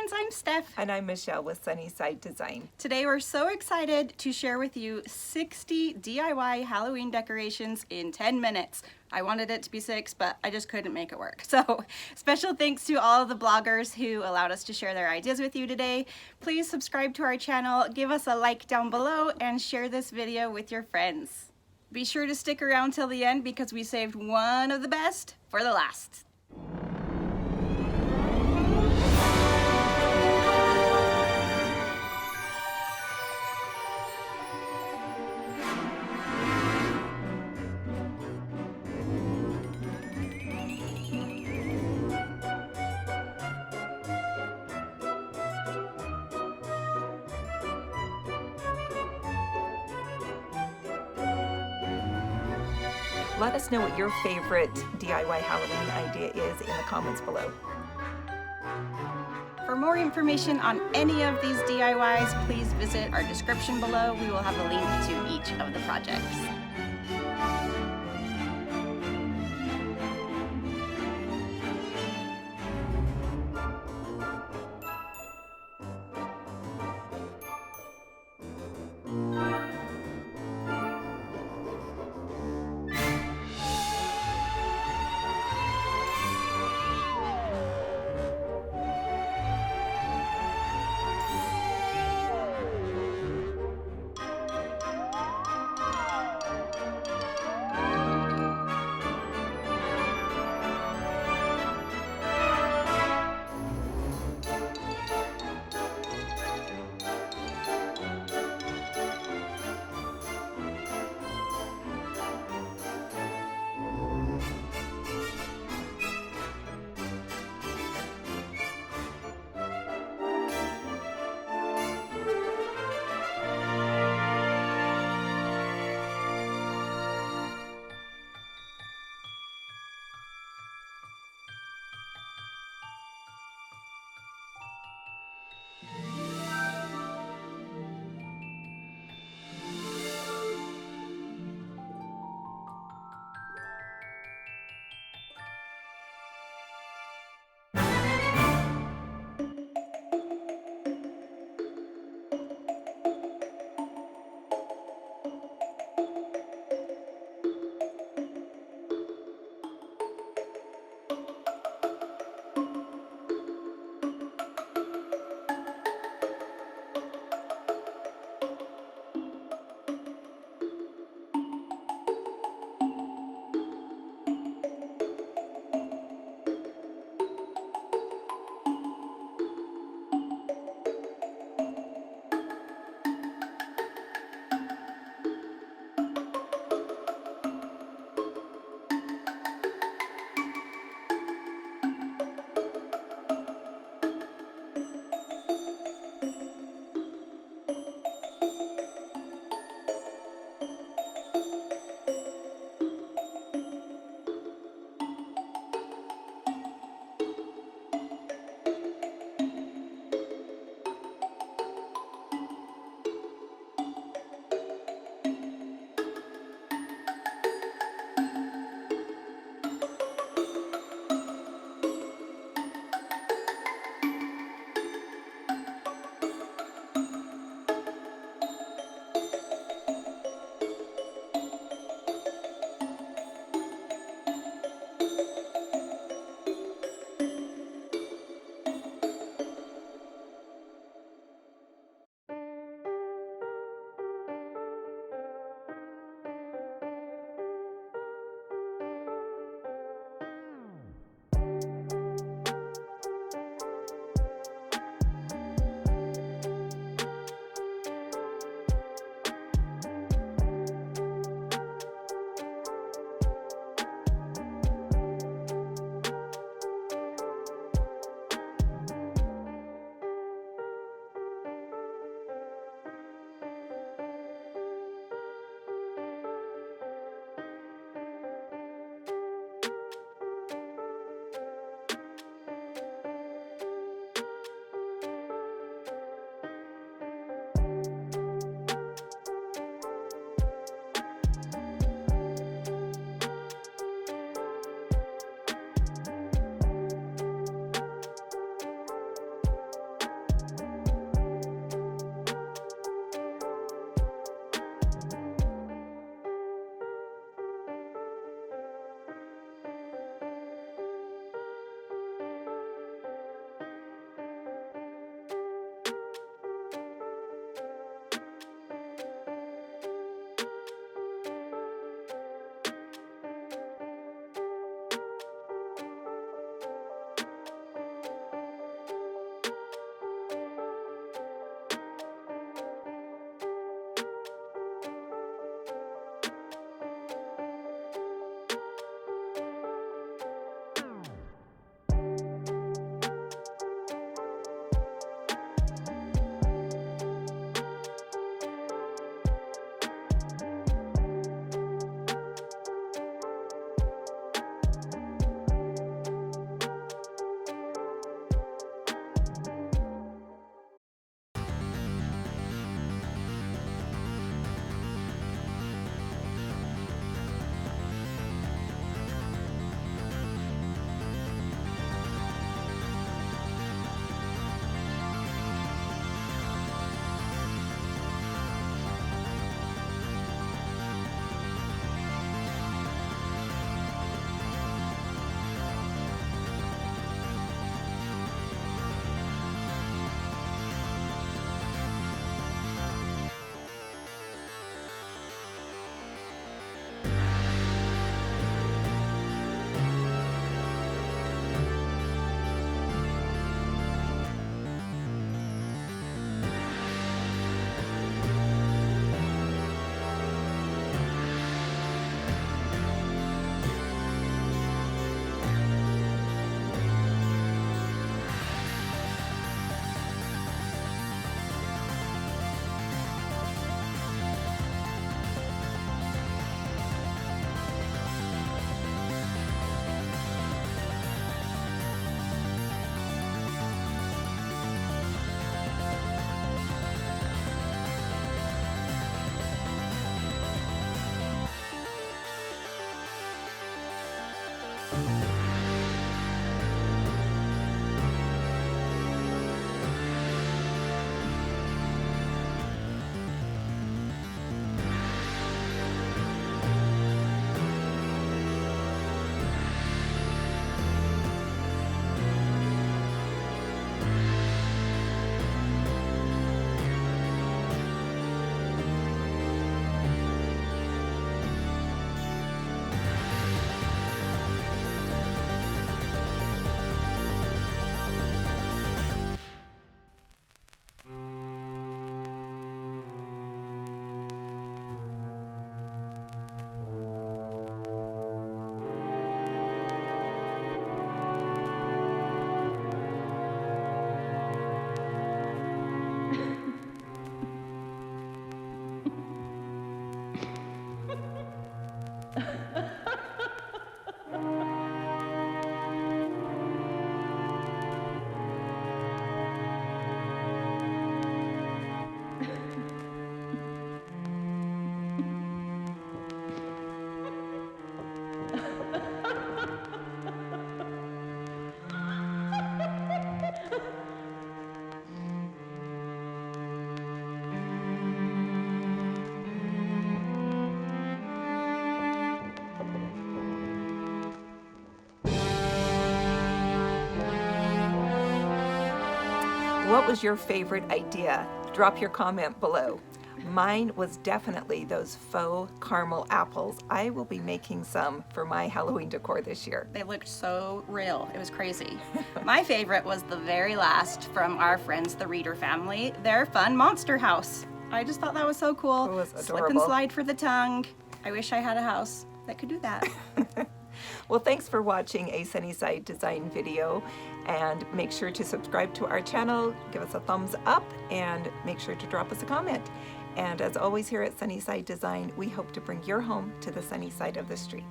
friends, I'm Steph. And I'm Michelle with Sunnyside Design. Today we're so excited to share with you 60 DIY Halloween decorations in 10 minutes. I wanted it to be 6, but I just couldn't make it work. So special thanks to all of the bloggers who allowed us to share their ideas with you today. Please subscribe to our channel, give us a like down below, and share this video with your friends. Be sure to stick around till the end because we saved one of the best for the last. Let us know what your favorite DIY Halloween idea is in the comments below. For more information on any of these DIYs, please visit our description below. We will have a link to each of the projects. What was your favorite idea? Drop your comment below. Mine was definitely those faux caramel apples. I will be making some for my Halloween decor this year. They looked so real. It was crazy. My favorite was the very last from our friends, the Reader family, their fun monster house. I just thought that was so cool. It was Slip and adorable. slide for the tongue. I wish I had a house that could do that. Well, thanks for watching a Sunnyside Design video, and make sure to subscribe to our channel, give us a thumbs up, and make sure to drop us a comment. And as always here at Sunnyside Design, we hope to bring your home to the sunny side of the street.